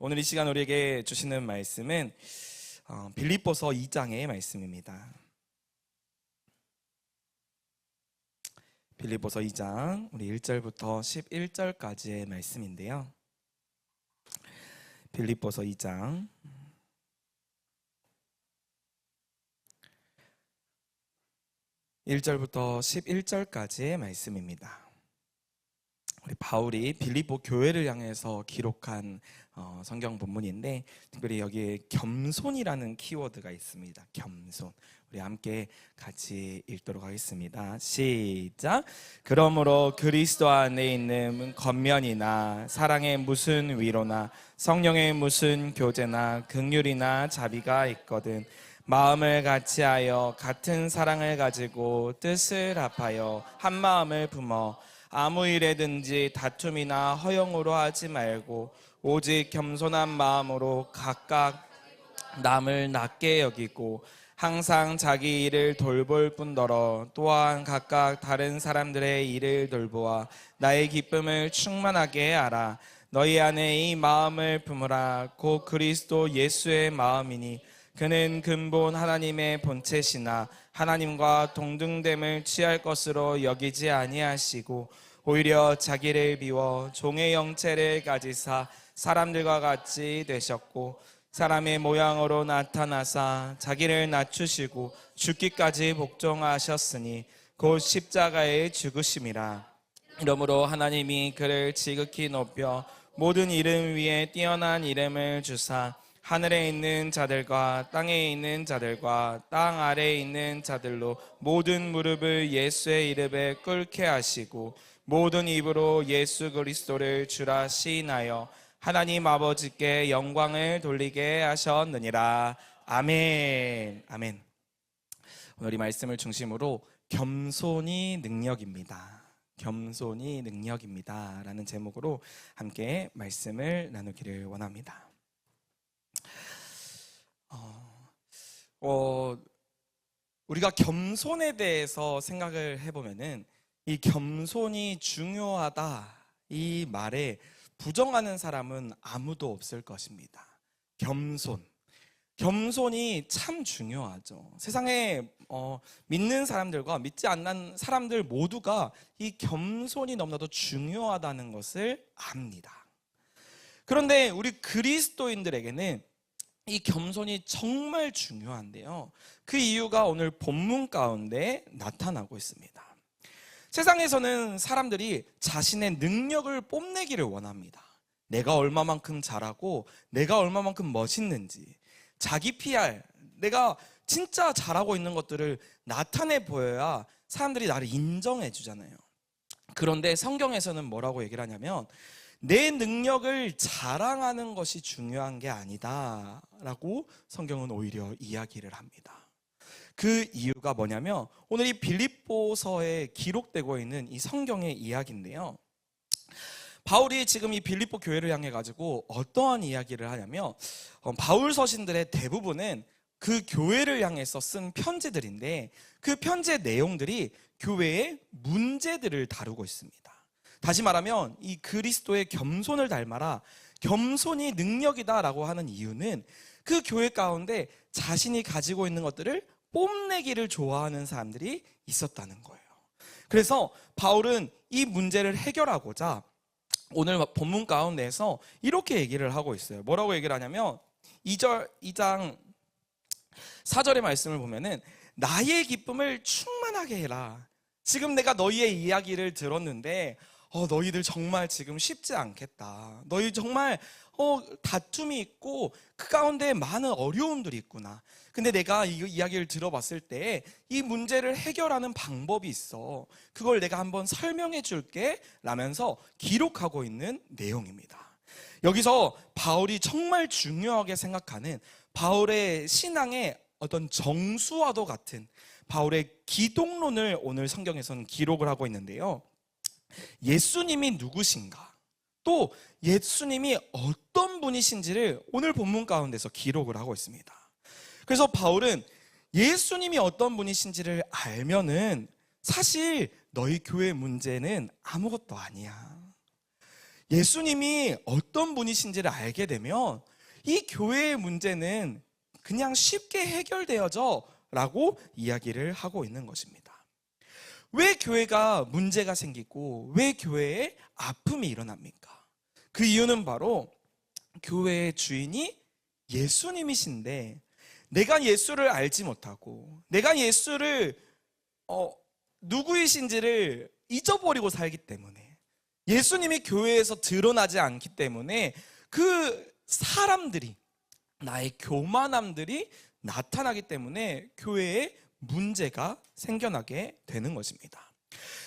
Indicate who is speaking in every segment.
Speaker 1: 오늘 이 시간 우리에게 주시는 말씀은 빌립보서 2장의 말씀입니다. 빌립보서 2장 우리 1절부터 11절까지의 말씀인데요. 빌립보서 2장 1절부터 11절까지의 말씀입니다. 우리 바울이 빌립보 교회를 향해서 기록한 성경 본문인데, 특별히 여기에 겸손이라는 키워드가 있습니다. 겸손. 우리 함께 같이 읽도록 하겠습니다. 시작. 그러므로 그리스도 안에 있는 겉면이나 사랑의 무슨 위로나 성령의 무슨 교제나 긍휼이나 자비가 있거든 마음을 같이하여 같은 사랑을 가지고 뜻을 합하여 한 마음을 품어 아무 일에든지 다툼이나 허용으로 하지 말고 오직 겸손한 마음으로 각각 남을 낮게 여기고 항상 자기 일을 돌볼 뿐더러 또한 각각 다른 사람들의 일을 돌보아 나의 기쁨을 충만하게 하라. 너희 안에 이 마음을 품으라. 곧 그리스도 예수의 마음이니 그는 근본 하나님의 본체시나 하나님과 동등됨을 취할 것으로 여기지 아니하시고 오히려 자기를 비워 종의 형체를 가지사 사람들과 같이 되셨고 사람의 모양으로 나타나사 자기를 낮추시고 죽기까지 복종하셨으니 곧 십자가에 죽으심이라. 이러므로 하나님이 그를 지극히 높여 모든 이름 위에 뛰어난 이름을 주사 하늘에 있는 자들과 땅에 있는 자들과 땅 아래에 있는 자들로 모든 무릎을 예수의 이름에 꿇게 하시고 모든 입으로 예수 그리스도를 주라 시인하여 하나님 아버지께 영광을 돌리게 하셨느니라. 아멘. 아멘. 오늘 이 말씀을 중심으로 겸손이 능력입니다. 겸손이 능력입니다 라는 제목으로 함께 말씀을 나누기를 원합니다. 우리가 겸손에 대해서 생각을 해보면은 이 겸손이 중요하다 이 말에 부정하는 사람은 아무도 없을 것입니다. 겸손이 참 중요하죠. 세상에 믿는 사람들과 믿지 않는 사람들 모두가 이 겸손이 너무나도 중요하다는 것을 압니다. 그런데 우리 그리스도인들에게는 이 겸손이 정말 중요한데요. 그 이유가 오늘 본문 가운데 나타나고 있습니다. 세상에서는 사람들이 자신의 능력을 뽐내기를 원합니다. 내가 얼마만큼 잘하고 내가 얼마만큼 멋있는지, 자기 PR, 내가 진짜 잘하고 있는 것들을 나타내 보여야 사람들이 나를 인정해 주잖아요. 그런데 성경에서는 뭐라고 얘기를 하냐면 내 능력을 자랑하는 것이 중요한 게 아니다 라고 성경은 오히려 이야기를 합니다. 그 이유가 뭐냐면 오늘 이 빌립보서에 기록되고 있는 이 성경의 이야기인데요. 바울이 지금 이 빌립보 교회를 향해 가지고 어떠한 이야기를 하냐면 바울 서신들의 대부분은 그 교회를 향해서 쓴 편지들인데 그 편지의 내용들이 교회의 문제들을 다루고 있습니다. 다시 말하면 이 그리스도의 겸손을 닮아라, 겸손이 능력이다라고 하는 이유는 그 교회 가운데 자신이 가지고 있는 것들을 뽐내기를 좋아하는 사람들이 있었다는 거예요. 그래서 바울은 이 문제를 해결하고자 오늘 본문 가운데에서 이렇게 얘기를 하고 있어요. 뭐라고 얘기를 하냐면 2장 4절의 말씀을 보면은 나의 기쁨을 충만하게 해라. 지금 내가 너희의 이야기를 들었는데 너희들 정말 지금 쉽지 않겠다. 너희 정말 다툼이 있고 그 가운데 많은 어려움들이 있구나. 근데 내가 이 이야기를 들어봤을 때 이 문제를 해결하는 방법이 있어. 그걸 내가 한번 설명해 줄게 라면서 기록하고 있는 내용입니다. 여기서 바울이 정말 중요하게 생각하는 바울의 신앙의 어떤 정수와도 같은 바울의 기독론을 오늘 성경에서는 기록을 하고 있는데요. 예수님이 누구신가? 또 예수님이 어떤 분이신지를 오늘 본문 가운데서 기록을 하고 있습니다. 그래서 바울은 예수님이 어떤 분이신지를 알면은 사실 너희 교회 문제는 아무것도 아니야. 예수님이 어떤 분이신지를 알게 되면 이 교회의 문제는 그냥 쉽게 해결되어져 라고 이야기를 하고 있는 것입니다. 왜 교회가 문제가 생기고 왜 교회에 아픔이 일어납니까? 그 이유는 바로 교회의 주인이 예수님이신데 내가 예수를 알지 못하고 내가 예수를 누구이신지를 잊어버리고 살기 때문에, 예수님이 교회에서 드러나지 않기 때문에 그 사람들이, 나의 교만함들이 나타나기 때문에 교회에 문제가 생겨나게 되는 것입니다.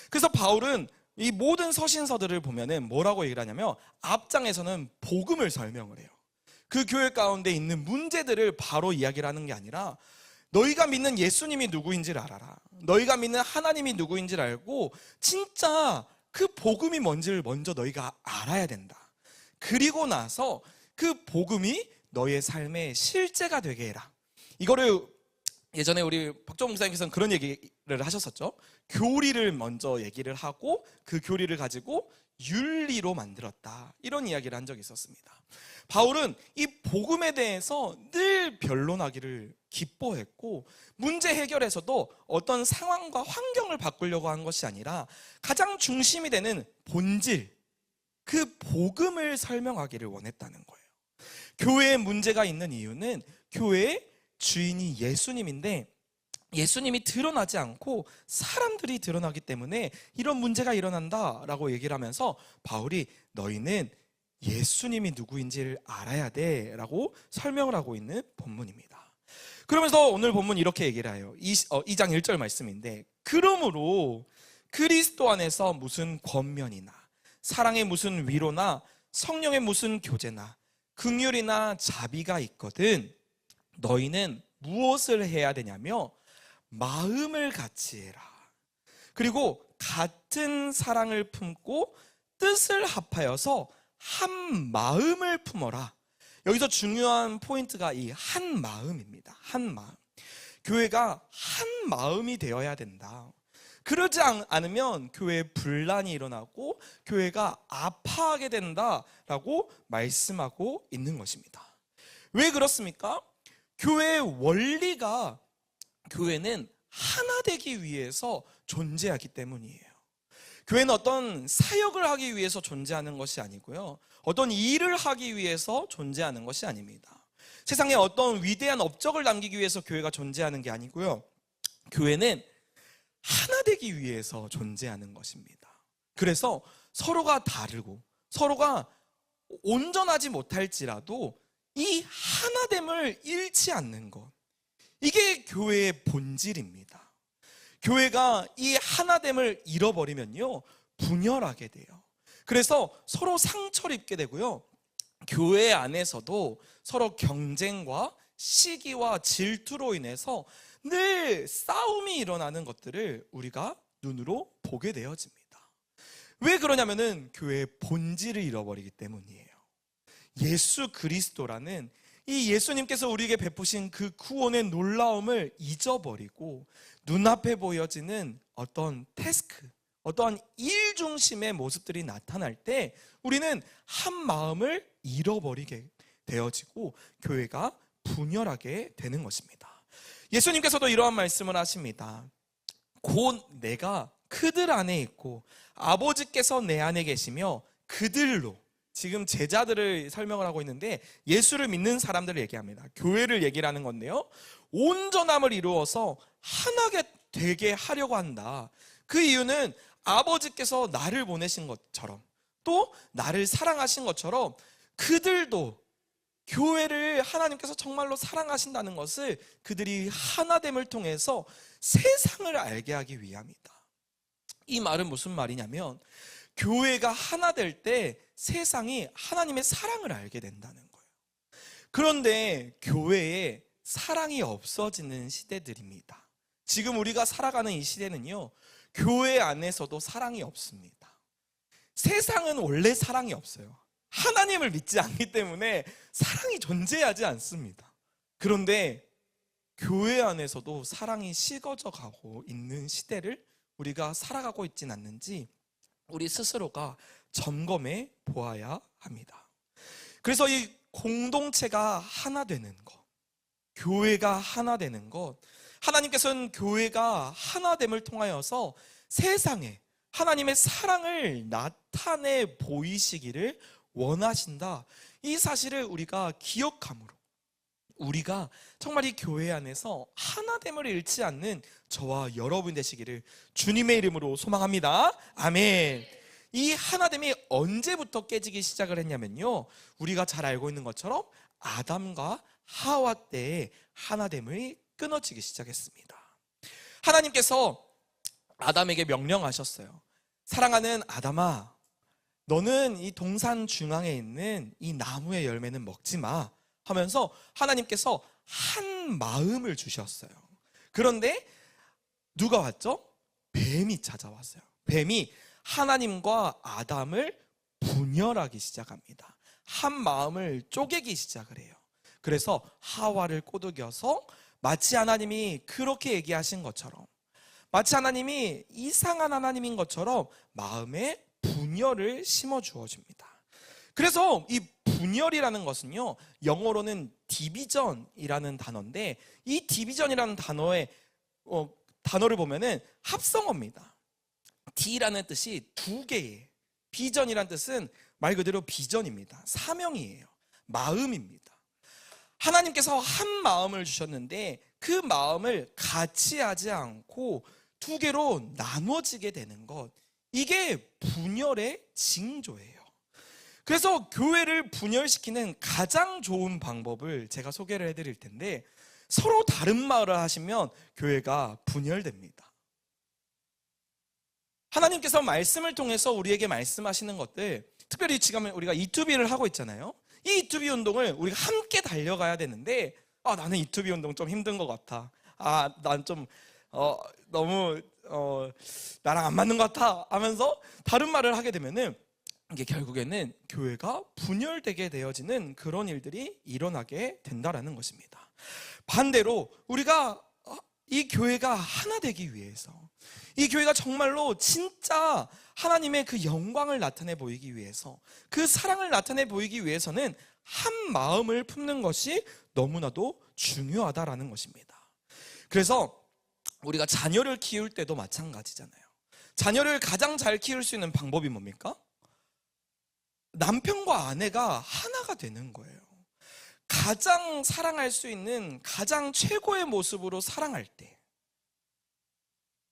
Speaker 1: 그래서 바울은 이 모든 서신서들을 보면은 뭐라고 얘기를 하냐면 앞장에서는 복음을 설명을 해요. 그 교회 가운데 있는 문제들을 바로 이야기를 하는 게 아니라 너희가 믿는 예수님이 누구인지를 알아라. 너희가 믿는 하나님이 누구인지를 알고 진짜 그 복음이 뭔지를 먼저 너희가 알아야 된다. 그리고 나서 그 복음이 너의 삶의 실제가 되게 해라. 이거를 예전에 우리 박정 목사님께서는 그런 얘기를 하셨었죠. 교리를 먼저 얘기를 하고 그 교리를 가지고 윤리로 만들었다, 이런 이야기를 한 적이 있었습니다. 바울은 이 복음에 대해서 늘 변론하기를 기뻐했고, 문제 해결에서도 어떤 상황과 환경을 바꾸려고 한 것이 아니라 가장 중심이 되는 본질, 그 복음을 설명하기를 원했다는 거예요. 교회에 문제가 있는 이유는 교회의 주인이 예수님인데 예수님이 드러나지 않고 사람들이 드러나기 때문에 이런 문제가 일어난다라고 얘기를 하면서 바울이 너희는 예수님이 누구인지를 알아야 돼 라고 설명을 하고 있는 본문입니다. 그러면서 오늘 본문 이렇게 얘기를 해요. 2장 1절 말씀인데, 그러므로 그리스도 안에서 무슨 권면이나 사랑의 무슨 위로나 성령의 무슨 교제나 긍휼이나 자비가 있거든 너희는 무엇을 해야 되냐며 마음을 같이 해라. 그리고 같은 사랑을 품고 뜻을 합하여서 한 마음을 품어라. 여기서 중요한 포인트가 이 한 마음입니다. 한 마음. 교회가 한 마음이 되어야 된다. 그러지 않으면 교회에 분란이 일어나고 교회가 아파하게 된다라고 말씀하고 있는 것입니다. 왜 그렇습니까? 교회의 원리가, 교회는 하나 되기 위해서 존재하기 때문이에요. 교회는 어떤 사역을 하기 위해서 존재하는 것이 아니고요, 어떤 일을 하기 위해서 존재하는 것이 아닙니다. 세상에 어떤 위대한 업적을 남기기 위해서 교회가 존재하는 게 아니고요, 교회는 하나 되기 위해서 존재하는 것입니다. 그래서 서로가 다르고 서로가 온전하지 못할지라도 이 하나됨을 잃지 않는 것, 이게 교회의 본질입니다. 교회가 이 하나됨을 잃어버리면요 분열하게 돼요. 그래서 서로 상처를 입게 되고요, 교회 안에서도 서로 경쟁과 시기와 질투로 인해서 늘 싸움이 일어나는 것들을 우리가 눈으로 보게 되어집니다. 왜 그러냐면은 교회의 본질을 잃어버리기 때문이에요. 예수 그리스도라는 이 예수님께서 우리에게 베푸신 그 구원의 놀라움을 잊어버리고 눈앞에 보여지는 어떤 태스크, 어떤 일 중심의 모습들이 나타날 때 우리는 한 마음을 잃어버리게 되어지고 교회가 분열하게 되는 것입니다. 예수님께서도 이러한 말씀을 하십니다. 곧 내가 그들 안에 있고 아버지께서 내 안에 계시며 그들로, 지금 제자들을 설명을 하고 있는데 예수를 믿는 사람들을 얘기합니다. 교회를 얘기를 하는 건데요, 온전함을 이루어서 하나가 되게 하려고 한다. 그 이유는 아버지께서 나를 보내신 것처럼 또 나를 사랑하신 것처럼 그들도 교회를 하나님께서 정말로 사랑하신다는 것을 그들이 하나됨을 통해서 세상을 알게 하기 위함이다. 이 말은 무슨 말이냐면 교회가 하나 될 때 세상이 하나님의 사랑을 알게 된다는 거예요. 그런데 교회에 사랑이 없어지는 시대들입니다. 지금 우리가 살아가는 이 시대는요, 교회 안에서도 사랑이 없습니다. 세상은 원래 사랑이 없어요. 하나님을 믿지 않기 때문에 사랑이 존재하지 않습니다. 그런데 교회 안에서도 사랑이 식어져 가고 있는 시대를 우리가 살아가고 있진 않는지 우리 스스로가 점검해 보아야 합니다. 그래서 이 공동체가 하나 되는 것, 교회가 하나 되는 것, 하나님께서는 교회가 하나됨을 통하여서 세상에 하나님의 사랑을 나타내 보이시기를 원하신다. 이 사실을 우리가 기억함으로 우리가 정말 이 교회 안에서 하나됨을 잃지 않는 저와 여러분 되시기를 주님의 이름으로 소망합니다. 아멘. 이 하나됨이 언제부터 깨지기 시작을 했냐면요, 우리가 잘 알고 있는 것처럼 아담과 하와 때에 하나됨이 끊어지기 시작했습니다. 하나님께서 아담에게 명령하셨어요. 사랑하는 아담아, 너는 이 동산 중앙에 있는 이 나무의 열매는 먹지 마 하면서 하나님께서 한 마음을 주셨어요. 그런데 누가 왔죠? 뱀이 찾아왔어요. 뱀이 하나님과 아담을 분열하기 시작합니다. 한 마음을 쪼개기 시작을 해요. 그래서 하와를 꼬드겨서 마치 하나님이 그렇게 얘기하신 것처럼, 마치 하나님이 이상한 하나님인 것처럼 마음에 분열을 심어 주어집니다. 그래서 이 분열이라는 것은요, 영어로는 디비전이라는 단어인데, 이 디비전이라는 단어를 보면은 합성어입니다. D라는 뜻이 두 개의, 비전이라는 뜻은 말 그대로 비전입니다. 사명이에요. 마음입니다. 하나님께서 한 마음을 주셨는데 그 마음을 같이 하지 않고 두 개로 나눠지게 되는 것, 이게 분열의 징조예요. 그래서 교회를 분열시키는 가장 좋은 방법을 제가 소개를 해드릴 텐데, 서로 다른 말을 하시면 교회가 분열됩니다. 하나님께서 말씀을 통해서 우리에게 말씀하시는 것들, 특별히 지금 우리가 E2B를 하고 있잖아요. 이 E2B 운동을 우리가 함께 달려가야 되는데, 나는 E2B 운동 좀 힘든 것 같아. 난 좀 너무 나랑 안 맞는 것 같아 하면서 다른 말을 하게 되면은 이게 결국에는 교회가 분열되게 되어지는 그런 일들이 일어나게 된다라는 것입니다. 반대로 우리가 이 교회가 하나 되기 위해서, 이 교회가 정말로 진짜 하나님의 그 영광을 나타내 보이기 위해서, 그 사랑을 나타내 보이기 위해서는 한 마음을 품는 것이 너무나도 중요하다라는 것입니다. 그래서 우리가 자녀를 키울 때도 마찬가지잖아요. 자녀를 가장 잘 키울 수 있는 방법이 뭡니까? 남편과 아내가 하나가 되는 거예요. 가장 사랑할 수 있는 가장 최고의 모습으로 사랑할 때,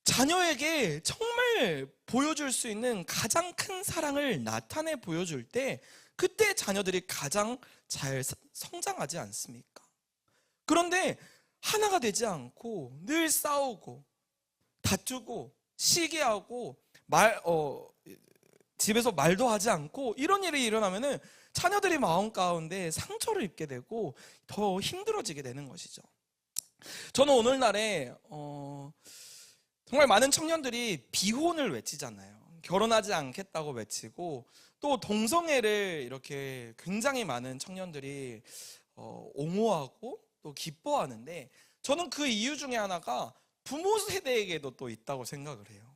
Speaker 1: 자녀에게 정말 보여줄 수 있는 가장 큰 사랑을 나타내 보여줄 때, 그때 자녀들이 가장 잘 성장하지 않습니까? 그런데 하나가 되지 않고 늘 싸우고 다투고 시기하고 집에서 말도 하지 않고 이런 일이 일어나면은 자녀들이 마음 가운데 상처를 입게 되고 더 힘들어지게 되는 것이죠. 저는 오늘날에 정말 많은 청년들이 비혼을 외치잖아요. 결혼하지 않겠다고 외치고, 또 동성애를 이렇게 굉장히 많은 청년들이 옹호하고 또 기뻐하는데, 저는 그 이유 중에 하나가 부모 세대에게도 또 있다고 생각을 해요.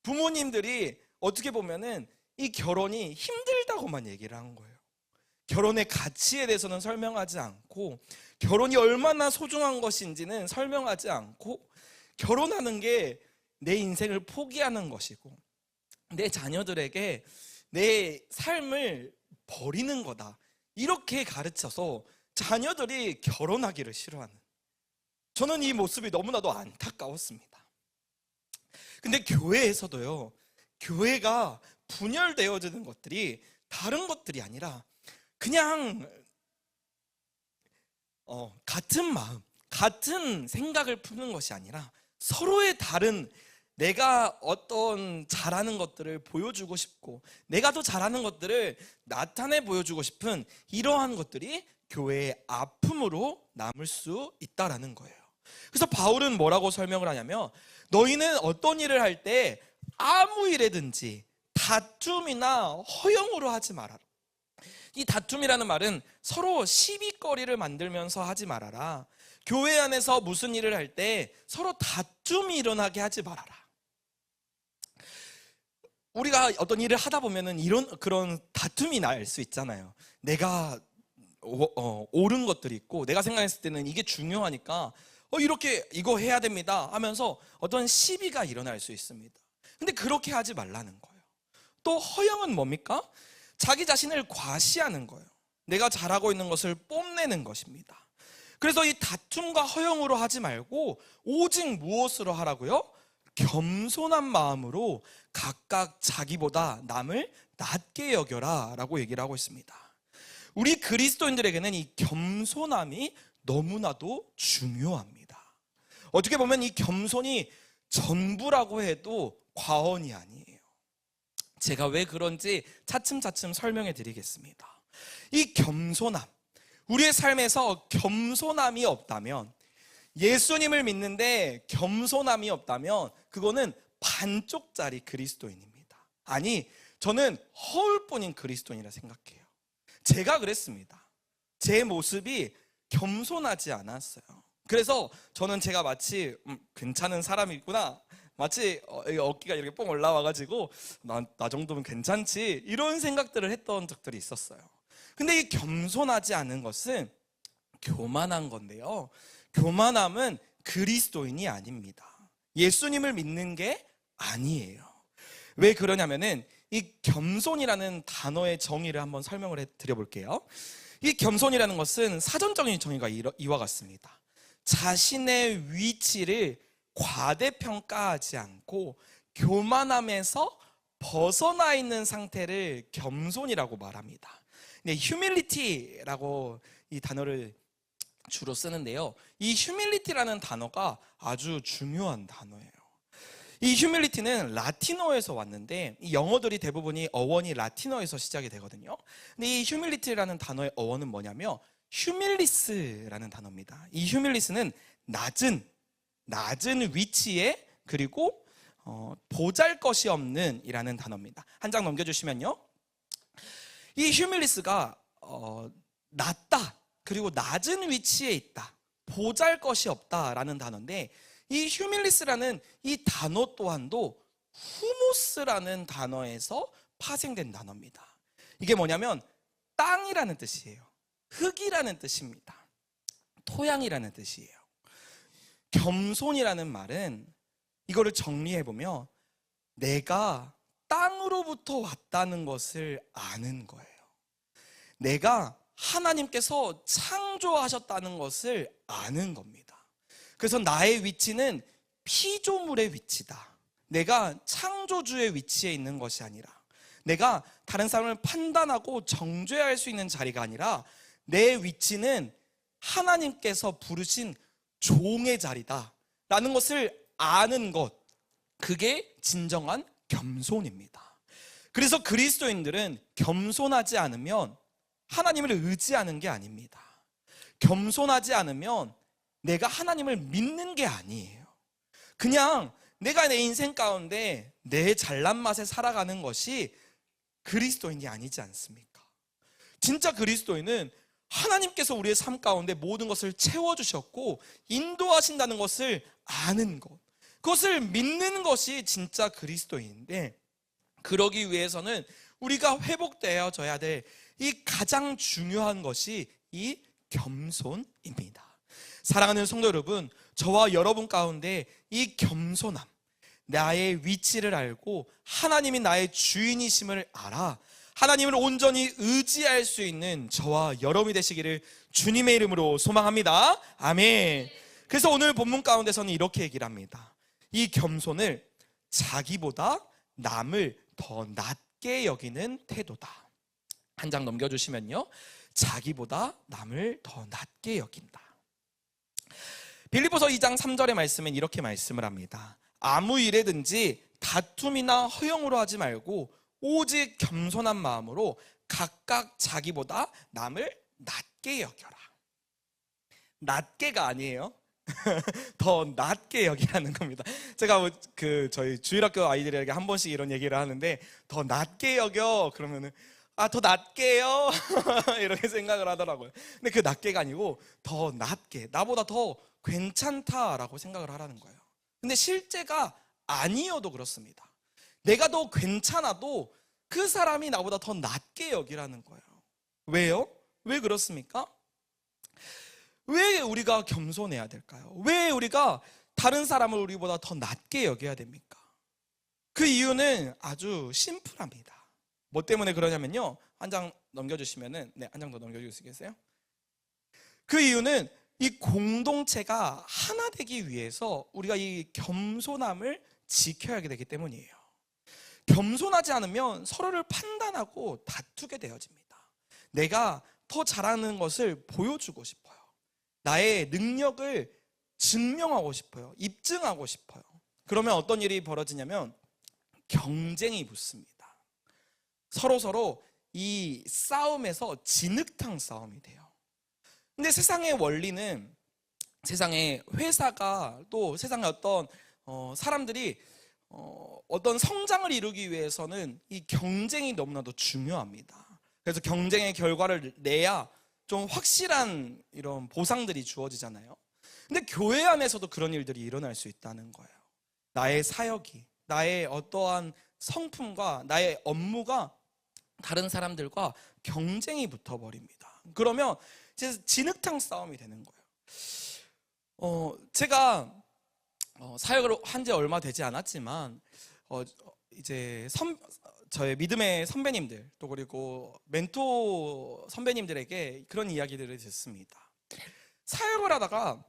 Speaker 1: 부모님들이 어떻게 보면은 이 결혼이 힘들다고만 얘기를 한 거예요. 결혼의 가치에 대해서는 설명하지 않고, 결혼이 얼마나 소중한 것인지는 설명하지 않고, 결혼하는 게 내 인생을 포기하는 것이고 내 자녀들에게 내 삶을 버리는 거다, 이렇게 가르쳐서 자녀들이 결혼하기를 싫어하는, 저는 이 모습이 너무나도 안타까웠습니다. 근데 교회에서도요, 교회가 분열되어지는 것들이 다른 것들이 아니라 그냥 같은 마음, 같은 생각을 품는 것이 아니라 서로의 다른, 내가 어떤 잘하는 것들을 보여주고 싶고 내가 더 잘하는 것들을 나타내 보여주고 싶은 이러한 것들이 교회의 아픔으로 남을 수 있다라는 거예요. 그래서 바울은 뭐라고 설명을 하냐면, 너희는 어떤 일을 할 때 아무 일에든지 다툼이나 허영으로 하지 말아라. 이 다툼이라는 말은 서로 시비거리를 만들면서 하지 말아라. 교회 안에서 무슨 일을 할 때 서로 다툼이 일어나게 하지 말아라. 우리가 어떤 일을 하다 보면은 그런 다툼이 날 수 있잖아요. 내가 옳은 것들이 있고, 내가 생각했을 때는 이게 중요하니까 이렇게 이거 해야 됩니다 하면서 어떤 시비가 일어날 수 있습니다. 근데 그렇게 하지 말라는 거예요. 또 허영은 뭡니까? 자기 자신을 과시하는 거예요. 내가 잘하고 있는 것을 뽐내는 것입니다. 그래서 이 다툼과 허영으로 하지 말고 오직 무엇으로 하라고요? 겸손한 마음으로 각각 자기보다 남을 낮게 여겨라 라고 얘기를 하고 있습니다. 우리 그리스도인들에게는 이 겸손함이 너무나도 중요합니다. 어떻게 보면 이 겸손이 전부라고 해도 과언이 아니에요. 제가 왜 그런지 차츰차츰 설명해 드리겠습니다. 이 겸손함, 우리의 삶에서 겸손함이 없다면, 예수님을 믿는데 겸손함이 없다면 그거는 반쪽짜리 그리스도인입니다. 아니, 저는 허울뿐인 그리스도인이라 생각해요. 제가 그랬습니다. 제 모습이 겸손하지 않았어요. 그래서 저는 제가 마치 괜찮은 사람이구나, 마치 어깨가 이렇게 뽕 올라와가지고 나 정도면 괜찮지, 이런 생각들을 했던 적들이 있었어요. 근데 이 겸손하지 않은 것은 교만한 건데요, 교만함은 그리스도인이 아닙니다. 예수님을 믿는 게 아니에요. 왜 그러냐면은 이 겸손이라는 단어의 정의를 한번 설명을 드려볼게요. 이 겸손이라는 것은 사전적인 정의가 이와 같습니다. 자신의 위치를 과대평가하지 않고 교만함에서 벗어나 있는 상태를 겸손이라고 말합니다. 근데 humility라고 이 단어를 주로 쓰는데요, 이 humility라는 단어가 아주 중요한 단어예요. 이 humility는 라틴어에서 왔는데, 이 영어들이 대부분이 어원이 라틴어에서 시작이 되거든요. 근데 이 humility라는 단어의 어원은 뭐냐면 humilis라는 단어입니다. 이 humilis는 낮은 위치에, 그리고 보잘것이 없는 이라는 단어입니다. 한 장 넘겨주시면요, 이 humilis가 낮다, 그리고 낮은 위치에 있다, 보잘것이 없다라는 단어인데, 이 휴밀리스라는 이 단어 또한도 후무스라는 단어에서 파생된 단어입니다. 이게 뭐냐면 땅이라는 뜻이에요. 흙이라는 뜻입니다. 토양이라는 뜻이에요. 겸손이라는 말은 이거를 정리해보면 내가 땅으로부터 왔다는 것을 아는 거예요. 내가 하나님께서 창조하셨다는 것을 아는 겁니다. 그래서 나의 위치는 피조물의 위치다. 내가 창조주의 위치에 있는 것이 아니라, 내가 다른 사람을 판단하고 정죄할 수 있는 자리가 아니라, 내 위치는 하나님께서 부르신 종의 자리다 라는 것을 아는 것, 그게 진정한 겸손입니다. 그래서 그리스도인들은 겸손하지 않으면 하나님을 의지하는 게 아닙니다. 겸손하지 않으면 내가 하나님을 믿는 게 아니에요. 그냥 내가 내 인생 가운데 내 잘난 맛에 살아가는 것이 그리스도인이 아니지 않습니까? 진짜 그리스도인은 하나님께서 우리의 삶 가운데 모든 것을 채워주셨고 인도하신다는 것을 아는 것, 그것을 믿는 것이 진짜 그리스도인인데, 그러기 위해서는 우리가 회복되어져야 될 이 가장 중요한 것이 이 겸손입니다. 사랑하는 성도 여러분, 저와 여러분 가운데 이 겸손함, 나의 위치를 알고 하나님이 나의 주인이심을 알아 하나님을 온전히 의지할 수 있는 저와 여러분이 되시기를 주님의 이름으로 소망합니다. 아멘. 그래서 오늘 본문 가운데서는 이렇게 얘기를 합니다. 이 겸손을 자기보다 남을 더 낮게 여기는 태도다. 한 장 넘겨주시면요, 자기보다 남을 더 낮게 여긴다. 빌립보서 2장 3절의 말씀은 이렇게 말씀을 합니다. 아무 일에든지 다툼이나 허영으로 하지 말고 오직 겸손한 마음으로 각각 자기보다 남을 낮게 여겨라. 낮게가 아니에요. 더 낮게 여기라는 겁니다. 제가 저희 주일학교 아이들에게 한 번씩 이런 얘기를 하는데, 더 낮게 여겨 그러면은 더 낮게요 이렇게 생각을 하더라고요. 근데 그 낮게가 아니고 더 낮게, 나보다 더 괜찮다라고 생각을 하라는 거예요. 근데 실제가 아니어도 그렇습니다. 내가 더 괜찮아도 그 사람이 나보다 더 낫게 여기라는 거예요. 왜요? 왜 그렇습니까? 왜 우리가 겸손해야 될까요? 왜 우리가 다른 사람을 우리보다 더 낫게 여겨야 됩니까? 그 이유는 아주 심플합니다. 뭐 때문에 그러냐면요, 한 장 넘겨주시면은, 네, 한 장 더 넘겨주시겠어요? 그 이유는 이 공동체가 하나 되기 위해서 우리가 이 겸손함을 지켜야 되기 때문이에요. 겸손하지 않으면 서로를 판단하고 다투게 되어집니다. 내가 더 잘하는 것을 보여주고 싶어요. 나의 능력을 증명하고 싶어요. 입증하고 싶어요. 그러면 어떤 일이 벌어지냐면 경쟁이 붙습니다. 서로 이 싸움에서 진흙탕 싸움이 돼요. 근데 세상의 원리는, 세상의 회사가, 또 세상의 어떤 사람들이 어떤 성장을 이루기 위해서는 이 경쟁이 너무나도 중요합니다. 그래서 경쟁의 결과를 내야 좀 확실한 이런 보상들이 주어지잖아요. 근데 교회 안에서도 그런 일들이 일어날 수 있다는 거예요. 나의 사역이, 나의 어떠한 성품과 나의 업무가 다른 사람들과 경쟁이 붙어버립니다. 그러면 이제 진흙탕 싸움이 되는 거예요. 제가 사역을 한 지 얼마 되지 않았지만 이제 저의 믿음의 선배님들, 또 그리고 멘토 선배님들에게 그런 이야기들을 듣습니다. 사역을 하다가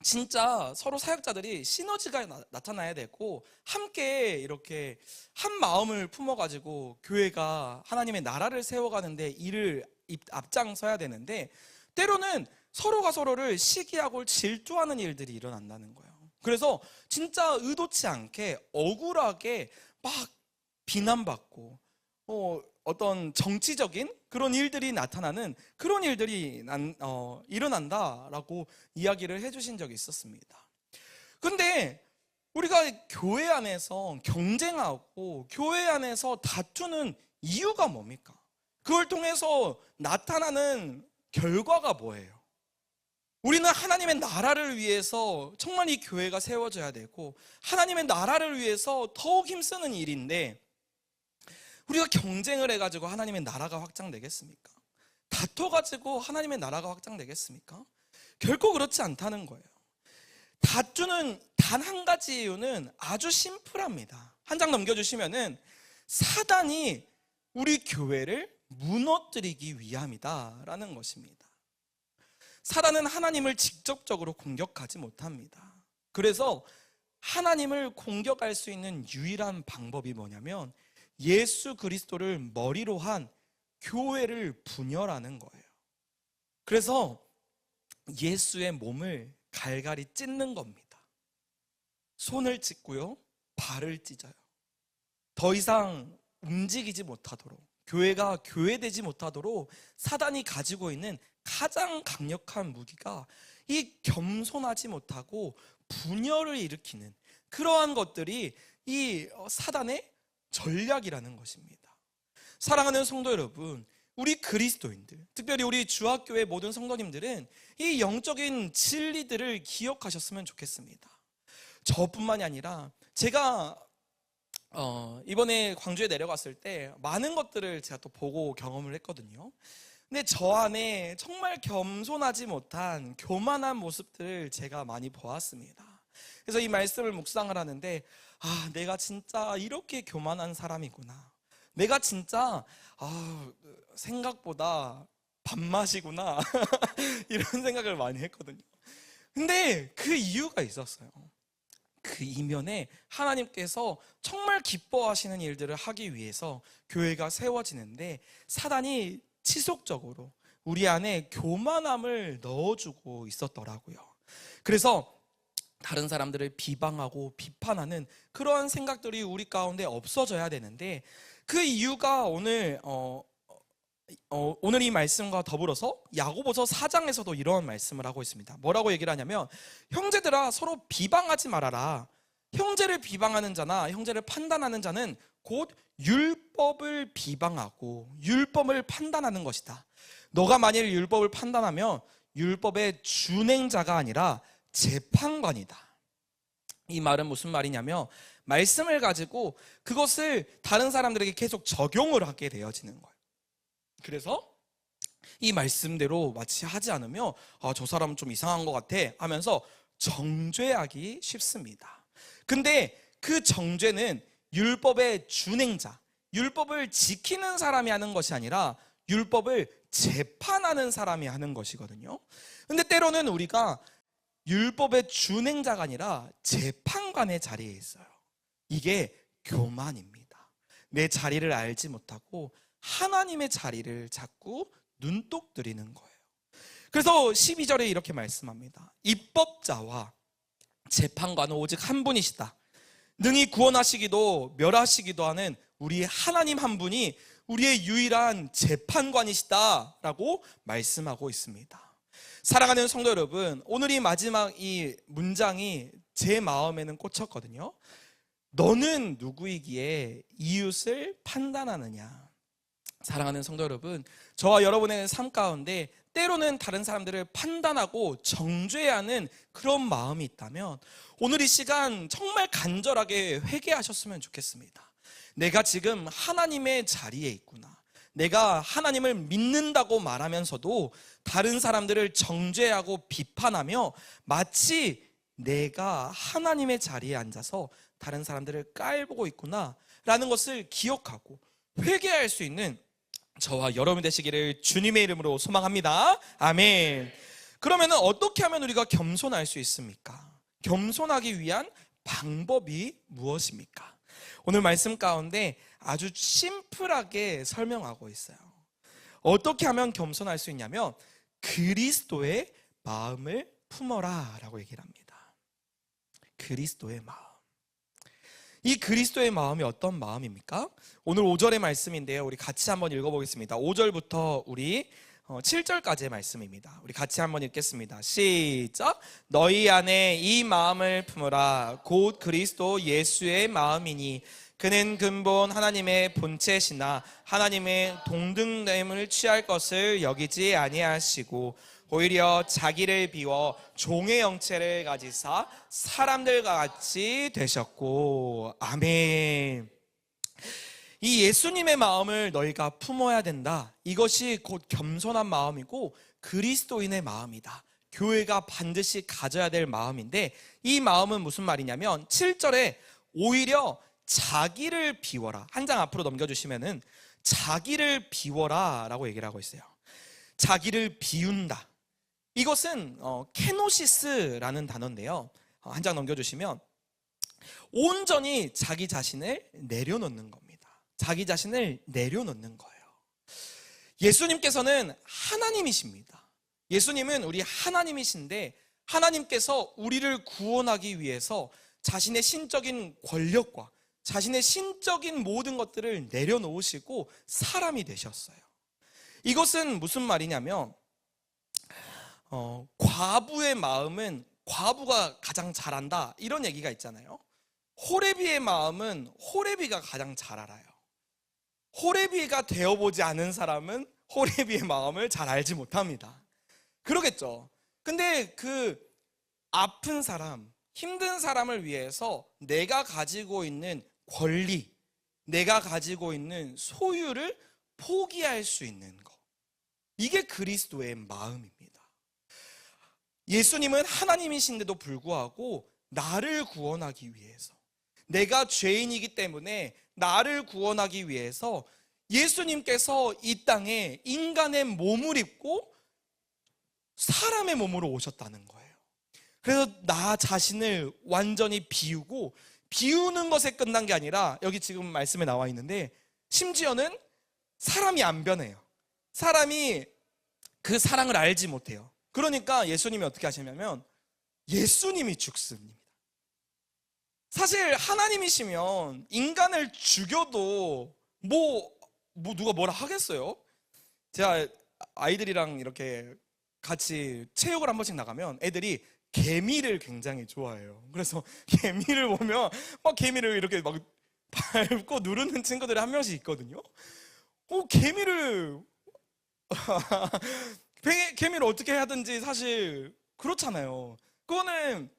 Speaker 1: 진짜 서로 사역자들이 시너지가 나타나야 되고 함께 이렇게 한 마음을 품어가지고 교회가 하나님의 나라를 세워가는데 일을 앞장서야 되는데, 때로는 서로가 서로를 시기하고 질투하는 일들이 일어난다는 거예요. 그래서 진짜 의도치 않게 억울하게 막 비난받고 어떤 정치적인 그런 일들이 나타나는 그런 일들이 일어난다라고 이야기를 해주신 적이 있었습니다. 근데 우리가 교회 안에서 경쟁하고 교회 안에서 다투는 이유가 뭡니까? 그걸 통해서 나타나는 결과가 뭐예요? 우리는 하나님의 나라를 위해서 정말 이 교회가 세워져야 되고 하나님의 나라를 위해서 더욱 힘쓰는 일인데, 우리가 경쟁을 해가지고 하나님의 나라가 확장되겠습니까? 다퉈가지고 하나님의 나라가 확장되겠습니까? 결코 그렇지 않다는 거예요. 다투는 단 한 가지 이유는 아주 심플합니다. 한 장 넘겨주시면은, 사단이 우리 교회를 무너뜨리기 위함이다라는 것입니다. 사단은 하나님을 직접적으로 공격하지 못합니다. 그래서 하나님을 공격할 수 있는 유일한 방법이 뭐냐면 예수 그리스도를 머리로 한 교회를 분열하는 거예요. 그래서 예수의 몸을 갈갈이 찢는 겁니다. 손을 찢고요, 발을 찢어요. 더 이상 움직이지 못하도록, 교회가 교회되지 못하도록 사단이 가지고 있는 가장 강력한 무기가 이 겸손하지 못하고 분열을 일으키는 그러한 것들이 이 사단의 전략이라는 것입니다. 사랑하는 성도 여러분, 우리 그리스도인들, 특별히 우리 주학교의 모든 성도님들은 이 영적인 진리들을 기억하셨으면 좋겠습니다. 저뿐만이 아니라 제가 이번에 광주에 내려갔을 때 많은 것들을 제가 또 보고 경험을 했거든요. 근데 저 안에 정말 겸손하지 못한 교만한 모습들을 제가 많이 보았습니다. 그래서 이 말씀을 묵상을 하는데, 내가 진짜 이렇게 교만한 사람이구나, 내가 진짜 생각보다 밥맛이구나 이런 생각을 많이 했거든요. 근데 그 이유가 있었어요. 그 이면에 하나님께서 정말 기뻐하시는 일들을 하기 위해서 교회가 세워지는데 사단이 지속적으로 우리 안에 교만함을 넣어주고 있었더라고요. 그래서 다른 사람들을 비방하고 비판하는 그러한 생각들이 우리 가운데 없어져야 되는데, 그 이유가 오늘 이 말씀과 더불어서 야고보서 4장에서도 이런 말씀을 하고 있습니다. 뭐라고 얘기를 하냐면, 형제들아 서로 비방하지 말아라. 형제를 비방하는 자나 형제를 판단하는 자는 곧 율법을 비방하고 율법을 판단하는 것이다. 너가 만일 율법을 판단하면 율법의 준행자가 아니라 재판관이다. 이 말은 무슨 말이냐면 말씀을 가지고 그것을 다른 사람들에게 계속 적용을 하게 되어지는 거예요. 그래서 이 말씀대로 마치 하지 않으면 저 사람은 좀 이상한 것 같아 하면서 정죄하기 쉽습니다. 근데 그 정죄는 율법의 준행자, 율법을 지키는 사람이 하는 것이 아니라 율법을 재판하는 사람이 하는 것이거든요. 근데 때로는 우리가 율법의 준행자가 아니라 재판관의 자리에 있어요. 이게 교만입니다. 내 자리를 알지 못하고 하나님의 자리를 자꾸 눈독 들이는 거예요. 그래서 12절에 이렇게 말씀합니다. 입법자와 재판관은 오직 한 분이시다. 능히 구원하시기도 멸하시기도 하는 우리 하나님 한 분이 우리의 유일한 재판관이시다 라고 말씀하고 있습니다. 사랑하는 성도 여러분, 오늘 이 마지막 이 문장이 제 마음에는 꽂혔거든요. 너는 누구이기에 이웃을 판단하느냐. 사랑하는 성도 여러분, 저와 여러분의 삶 가운데 때로는 다른 사람들을 판단하고 정죄하는 그런 마음이 있다면 오늘 이 시간 정말 간절하게 회개하셨으면 좋겠습니다. 내가 지금 하나님의 자리에 있구나. 내가 하나님을 믿는다고 말하면서도 다른 사람들을 정죄하고 비판하며 마치 내가 하나님의 자리에 앉아서 다른 사람들을 깔보고 있구나 라는 것을 기억하고 회개할 수 있는 저와 여러분 되시기를 주님의 이름으로 소망합니다. 아멘. 그러면 어떻게 하면 우리가 겸손할 수 있습니까? 겸손하기 위한 방법이 무엇입니까? 오늘 말씀 가운데 아주 심플하게 설명하고 있어요. 어떻게 하면 겸손할 수 있냐면 그리스도의 마음을 품어라 라고 얘기를 합니다. 그리스도의 마음. 이 그리스도의 마음이 어떤 마음입니까? 오늘 5절의 말씀인데요. 우리 같이 한번 읽어보겠습니다. 5절부터 우리 7절까지의 말씀입니다. 우리 같이 한번 읽겠습니다. 시작. 너희 안에 이 마음을 품으라. 곧 그리스도 예수의 마음이니 그는 근본 하나님의 본체시나 하나님의 동등됨을 취할 것을 여기지 아니하시고 오히려 자기를 비워 종의 형체를 가지사 사람들과 같이 되셨고. 아멘. 이 예수님의 마음을 너희가 품어야 된다. 이것이 곧 겸손한 마음이고 그리스도인의 마음이다. 교회가 반드시 가져야 될 마음인데 이 마음은 무슨 말이냐면 7절에 오히려 자기를 비워라. 한 장 앞으로 넘겨주시면은 자기를 비워라 라고 얘기를 하고 있어요. 자기를 비운다. 이것은 케노시스라는 단어인데요. 한 장 넘겨주시면 온전히 자기 자신을 내려놓는 겁니다. 자기 자신을 내려놓는 거예요. 예수님께서는 하나님이십니다. 예수님은 우리 하나님이신데 하나님께서 우리를 구원하기 위해서 자신의 신적인 권력과 자신의 신적인 모든 것들을 내려놓으시고 사람이 되셨어요. 이것은 무슨 말이냐면 과부의 마음은 과부가 가장 잘한다 이런 얘기가 있잖아요. 호레비의 마음은 호레비가 가장 잘 알아요. 호레비가 되어보지 않은 사람은 호레비의 마음을 잘 알지 못합니다. 그러겠죠. 근데 그 아픈 사람, 힘든 사람을 위해서 내가 가지고 있는 권리, 내가 가지고 있는 소유를 포기할 수 있는 것, 이게 그리스도의 마음입니다. 예수님은 하나님이신데도 불구하고 나를 구원하기 위해서, 내가 죄인이기 때문에 나를 구원하기 위해서 예수님께서 이 땅에 인간의 몸을 입고 사람의 몸으로 오셨다는 거예요. 그래서 나 자신을 완전히 비우고, 비우는 것에 끝난 게 아니라 여기 지금 말씀에 나와 있는데 심지어는 사람이 안 변해요. 사람이 그 사랑을 알지 못해요. 그러니까 예수님이 어떻게 하시냐면 예수님이 죽습니다. 사실 하나님이시면 인간을 죽여도 누가 뭐라 하겠어요? 제가 아이들이랑 이렇게 같이 체육을 한 번씩 나가면 애들이 개미를 굉장히 좋아해요. 그래서 개미를 보면 막 개미를 이렇게 막 밟고 누르는 친구들이 한 명씩 있거든요. 개미를 개미를 어떻게 하든지 사실 그렇잖아요. 그거는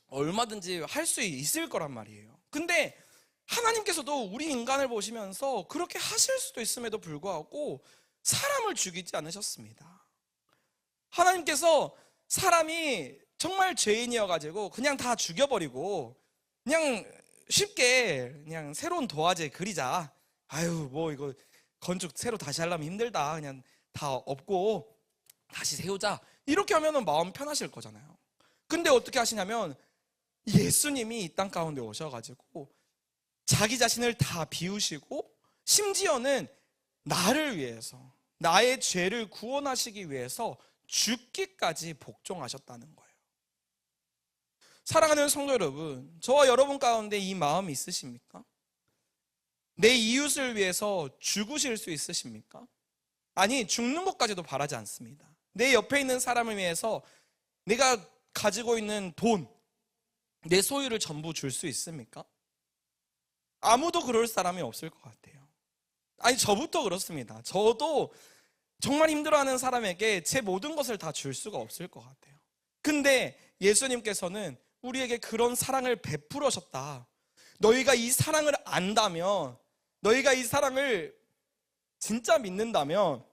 Speaker 1: 얼마든지 할 수 있을 거란 말이에요. 근데 하나님께서도 우리 인간을 보시면서 그렇게 하실 수도 있음에도 불구하고 사람을 죽이지 않으셨습니다. 하나님께서 사람이 정말 죄인이어가지고 그냥 다 죽여버리고 그냥 쉽게 그냥 새로운 도화지 그리자. 아유 뭐 이거 건축 새로 다시 하려면 힘들다. 그냥 다 엎고 다시 세우자. 이렇게 하면 마음 편하실 거잖아요. 근데 어떻게 하시냐면 예수님이 이 땅 가운데 오셔가지고 자기 자신을 다 비우시고 심지어는 나를 위해서 나의 죄를 구원하시기 위해서 죽기까지 복종하셨다는 거예요. 사랑하는 성도 여러분, 저와 여러분 가운데 이 마음이 있으십니까? 내 이웃을 위해서 죽으실 수 있으십니까? 아니, 죽는 것까지도 바라지 않습니다. 내 옆에 있는 사람을 위해서 내가 가지고 있는 돈, 내 소유를 전부 줄 수 있습니까? 아무도 그럴 사람이 없을 것 같아요. 아니, 저부터 그렇습니다. 저도 정말 힘들어하는 사람에게 제 모든 것을 다 줄 수가 없을 것 같아요. 근데 예수님께서는 우리에게 그런 사랑을 베풀으셨다. 너희가 이 사랑을 안다면, 너희가 이 사랑을 진짜 믿는다면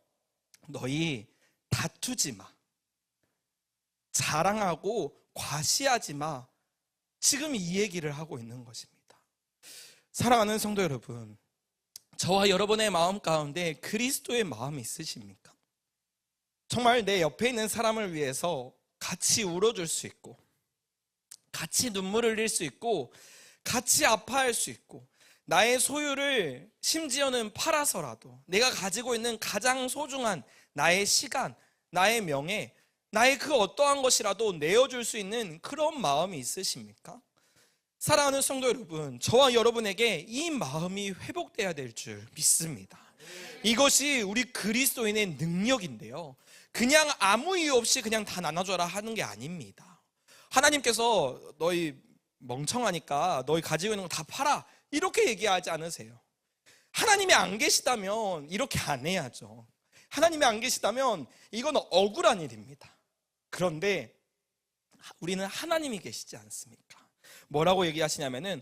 Speaker 1: 너희 다투지 마, 자랑하고 과시하지 마. 지금 이 얘기를 하고 있는 것입니다. 사랑하는 성도 여러분, 저와 여러분의 마음 가운데 그리스도의 마음이 있으십니까? 정말 내 옆에 있는 사람을 위해서 같이 울어줄 수 있고, 같이 눈물을 흘릴 수 있고, 같이 아파할 수 있고, 나의 소유를 심지어는 팔아서라도 내가 가지고 있는 가장 소중한 나의 시간, 나의 명예, 나의 그 어떠한 것이라도 내어줄 수 있는 그런 마음이 있으십니까? 사랑하는 성도 여러분, 저와 여러분에게 이 마음이 회복돼야 될 줄 믿습니다. 이것이 우리 그리스도인의 능력인데요, 그냥 아무 이유 없이 그냥 다 나눠줘라 하는 게 아닙니다. 하나님께서 너희 멍청하니까 너희 가지고 있는 거 다 팔아, 이렇게 얘기하지 않으세요. 하나님이 안 계시다면 이렇게 안 해야죠. 하나님이 안 계시다면 이건 억울한 일입니다. 그런데 우리는 하나님이 계시지 않습니까? 뭐라고 얘기하시냐면은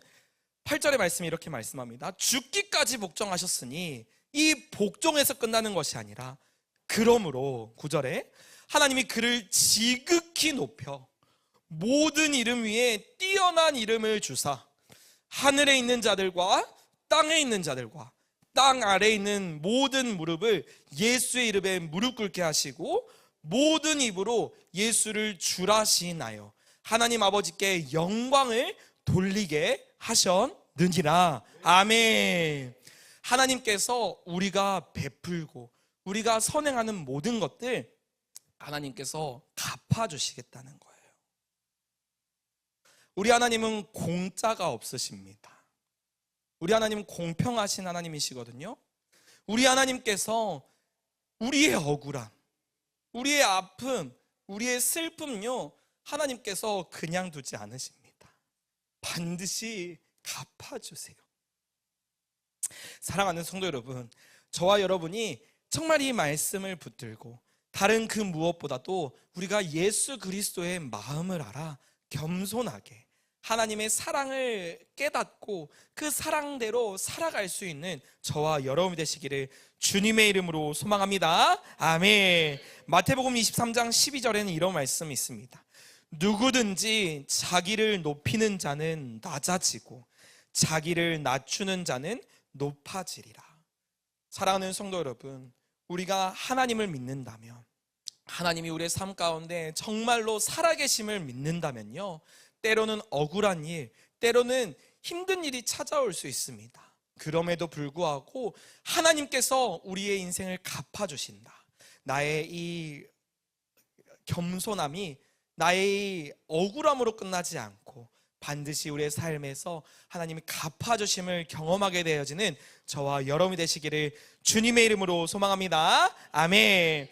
Speaker 1: 8절의 말씀이 이렇게 말씀합니다. 죽기까지 복종하셨으니 이 복종에서 끝나는 것이 아니라 그러므로 9절에 하나님이 그를 지극히 높여 모든 이름 위에 뛰어난 이름을 주사 하늘에 있는 자들과 땅에 있는 자들과 땅 아래에 있는 모든 무릎을 예수의 이름에 무릎 꿇게 하시고 모든 입으로 예수를 주라시나요 하나님 아버지께 영광을 돌리게 하셨느니라. 아멘. 하나님께서 우리가 베풀고 우리가 선행하는 모든 것들 하나님께서 갚아주시겠다는 거예요. 우리 하나님은 공짜가 없으십니다. 우리 하나님은 공평하신 하나님이시거든요. 우리 하나님께서 우리의 억울함, 우리의 아픔, 우리의 슬픔요, 하나님께서 그냥 두지 않으십니다. 반드시 갚아주세요. 사랑하는 성도 여러분, 저와 여러분이 정말 이 말씀을 붙들고 다른 그 무엇보다도 우리가 예수 그리스도의 마음을 알아 겸손하게 하나님의 사랑을 깨닫고 그 사랑대로 살아갈 수 있는 저와 여러분이 되시기를 주님의 이름으로 소망합니다. 아멘. 마태복음 23장 12절에는 이런 말씀이 있습니다. 누구든지 자기를 높이는 자는 낮아지고 자기를 낮추는 자는 높아지리라. 사랑하는 성도 여러분, 우리가 하나님을 믿는다면, 하나님이 우리의 삶 가운데 정말로 살아계심을 믿는다면요, 때로는 억울한 일, 때로는 힘든 일이 찾아올 수 있습니다. 그럼에도 불구하고 하나님께서 우리의 인생을 갚아주신다. 나의 이 겸손함이 나의 억울함으로 끝나지 않고 반드시 우리의 삶에서 하나님이 갚아주심을 경험하게 되어지는 저와 여러분이 되시기를 주님의 이름으로 소망합니다. 아멘.